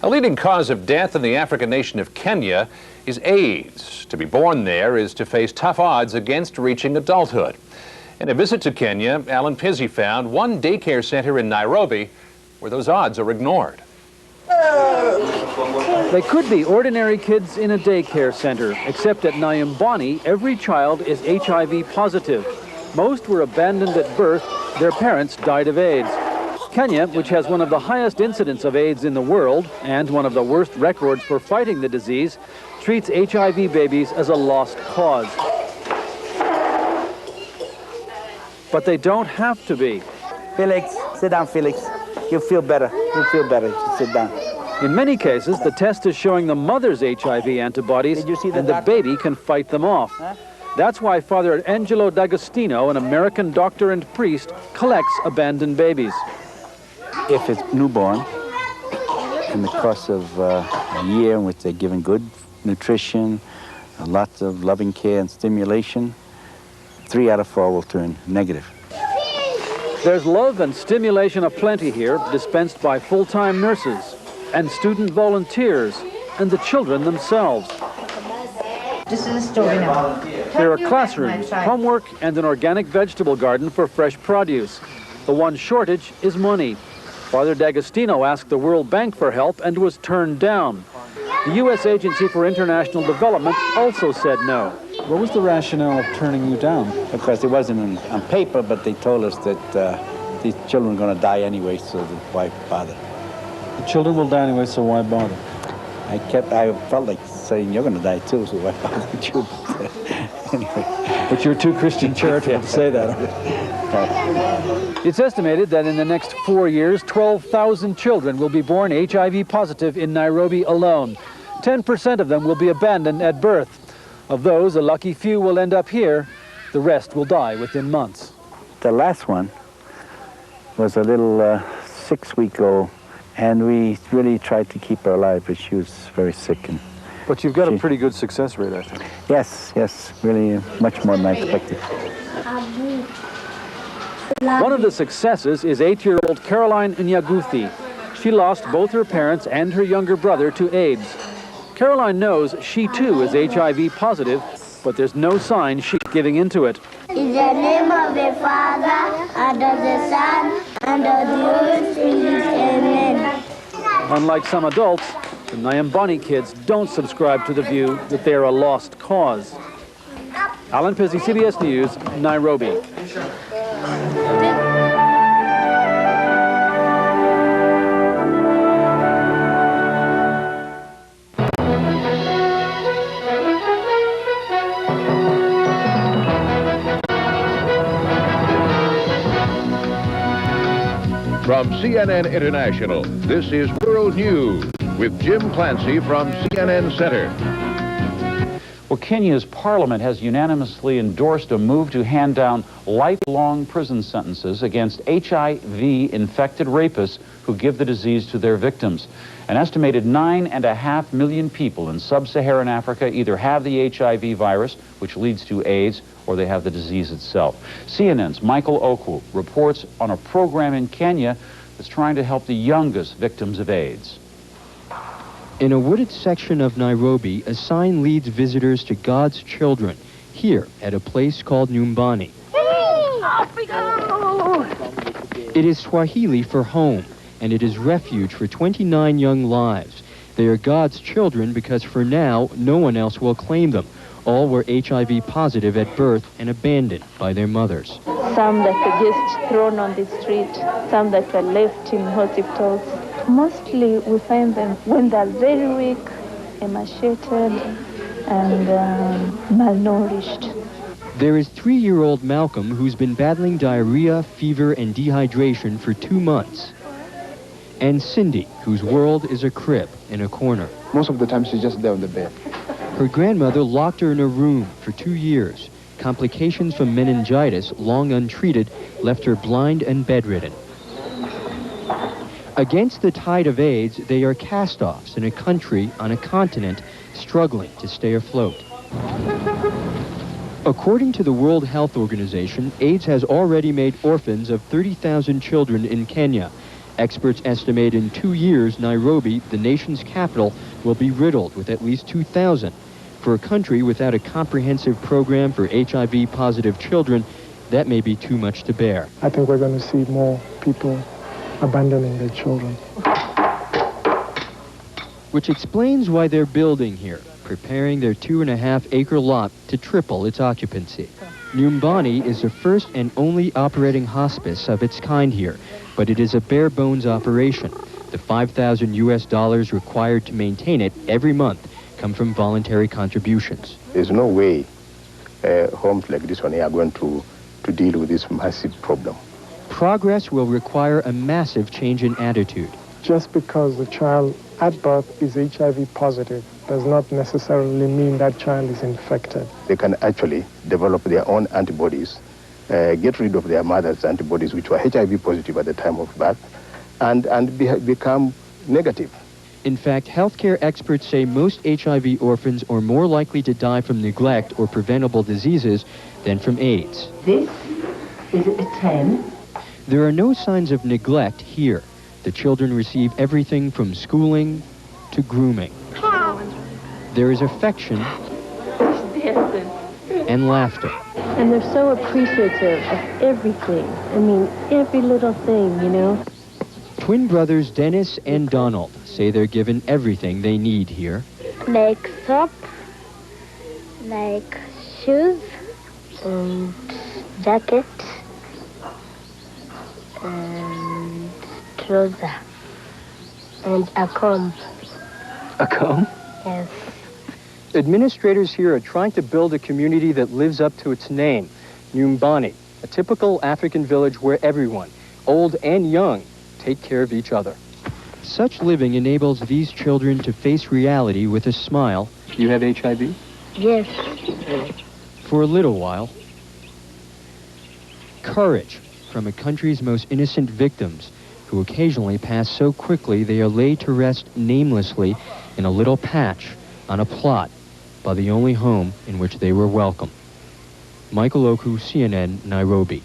A leading cause of death in the African nation of Kenya is AIDS. To be born there is to face tough odds against reaching adulthood. In a visit to Kenya, Alan Pizzi found one daycare center in Nairobi where those odds are ignored. They could be ordinary kids in a daycare center, except at Nyumbani, every child is HIV positive. Most were abandoned at birth. Their parents died of AIDS. Kenya, which has one of the highest incidents of AIDS in the world and one of the worst records for fighting the disease, treats HIV babies as a lost cause. But they don't have to be. Felix, sit down, Felix. You'll feel better. You'll feel better. Just sit down. In many cases, the test is showing the mother's HIV antibodies, and the baby can fight them off. Huh? That's why Father Angelo D'Agostino, an American doctor and priest, collects abandoned babies. If it's newborn, in the course of a year in which they're given good nutrition, lots of loving care and stimulation, 3 out of 4 will turn negative. There's love and stimulation aplenty here, dispensed by full-time nurses and student volunteers and the children themselves. This is a story now. There are classrooms, homework, and an organic vegetable garden for fresh produce. The one shortage is money. Father D'Agostino asked the World Bank for help and was turned down. The U.S. Agency for International Development also said no. What was the rationale of turning you down? Because it wasn't on paper, but they told us that these children are going to die anyway, so why bother? The children will die anyway, so why bother? I felt like saying, you're going to die too, so why bother with you? Anyway. But you're too Christian charitable to say that. It's estimated that in the next 4 years, 12,000 children will be born HIV positive in Nairobi alone. 10% of them will be abandoned at birth. Of those, a lucky few will end up here. The rest will die within months. The last one was a little 6-week-old, and we really tried to keep her alive, but she was very sick. But you've got a pretty good success rate, I think. Yes, really much more than I expected. One of the successes is 8-year-old Caroline Nyaguthi. She lost both her parents and her younger brother to AIDS. Caroline knows she too is HIV positive, but there's no sign she's giving into it. In the name of the Father, and of the Son, and of the Holy Spirit, amen. Unlike some adults, the Nyumbani kids don't subscribe to the view that they're a lost cause. Alan Pizzi, CBS News, Nairobi. From CNN International, this is World News with Jim Clancy from CNN Center. Well, Kenya's parliament has unanimously endorsed a move to hand down lifelong prison sentences against HIV-infected rapists who give the disease to their victims. An estimated 9.5 million people in sub-Saharan Africa either have the HIV virus, which leads to AIDS, or they have the disease itself. CNN's Michael Okwu reports on a program in Kenya that's trying to help the youngest victims of AIDS. In a wooded section of Nairobi, a sign leads visitors to God's children, here at a place called Nyumbani. It is Swahili for home, and it is refuge for 29 young lives. They are God's children because for now, no one else will claim them. All were HIV positive at birth and abandoned by their mothers. Some that were just thrown on the street, some that were left in hospitals. Mostly we find them when they're very weak, emaciated, and malnourished. There is 3-year-old Malcolm who's been battling diarrhea, fever, and dehydration for 2 months. And Cindy, whose world is a crib in a corner. Most of the time she's just there on the bed. Her grandmother locked her in a room for 2 years. Complications from meningitis, long untreated, left her blind and bedridden. Against the tide of AIDS, they are cast-offs in a country on a continent struggling to stay afloat. According to the World Health Organization, AIDS has already made orphans of 30,000 children in Kenya, Experts estimate in 2 years, Nairobi, the nation's capital, will be riddled with at least 2,000. For a country without a comprehensive program for HIV-positive children, that may be too much to bear. I think we're going to see more people abandoning their children. Which explains why they're building here, preparing their 2.5-acre lot to triple its occupancy. Nyumbani is the first and only operating hospice of its kind here, but it is a bare-bones operation. The $5,000 required to maintain it every month come from voluntary contributions. There's no way homes like this one are going to deal with this massive problem. Progress will require a massive change in attitude. Just because the child at birth is HIV positive does not necessarily mean that child is infected. They can actually develop their own antibodies, get rid of their mother's antibodies, which were HIV positive at the time of birth, and become negative. In fact, healthcare experts say most HIV orphans are more likely to die from neglect or preventable diseases than from AIDS. This is a 10. There are no signs of neglect here. The children receive everything from schooling to grooming. There is affection and laughter. And they're so appreciative of everything. I mean, every little thing, you know. Twin brothers Dennis and Donald say they're given everything they need here. Like soap, like shoes, and jacket, and trouser, and a comb. A comb? Yes. Administrators here are trying to build a community that lives up to its name, Nyumbani, a typical African village where everyone, old and young, take care of each other. Such living enables these children to face reality with a smile. You have HIV? Yes. For a little while. Courage from a country's most innocent victims, who occasionally pass so quickly they are laid to rest namelessly in a little patch on a plot by the only home in which they were welcome. Michael Oku, CNN, Nairobi.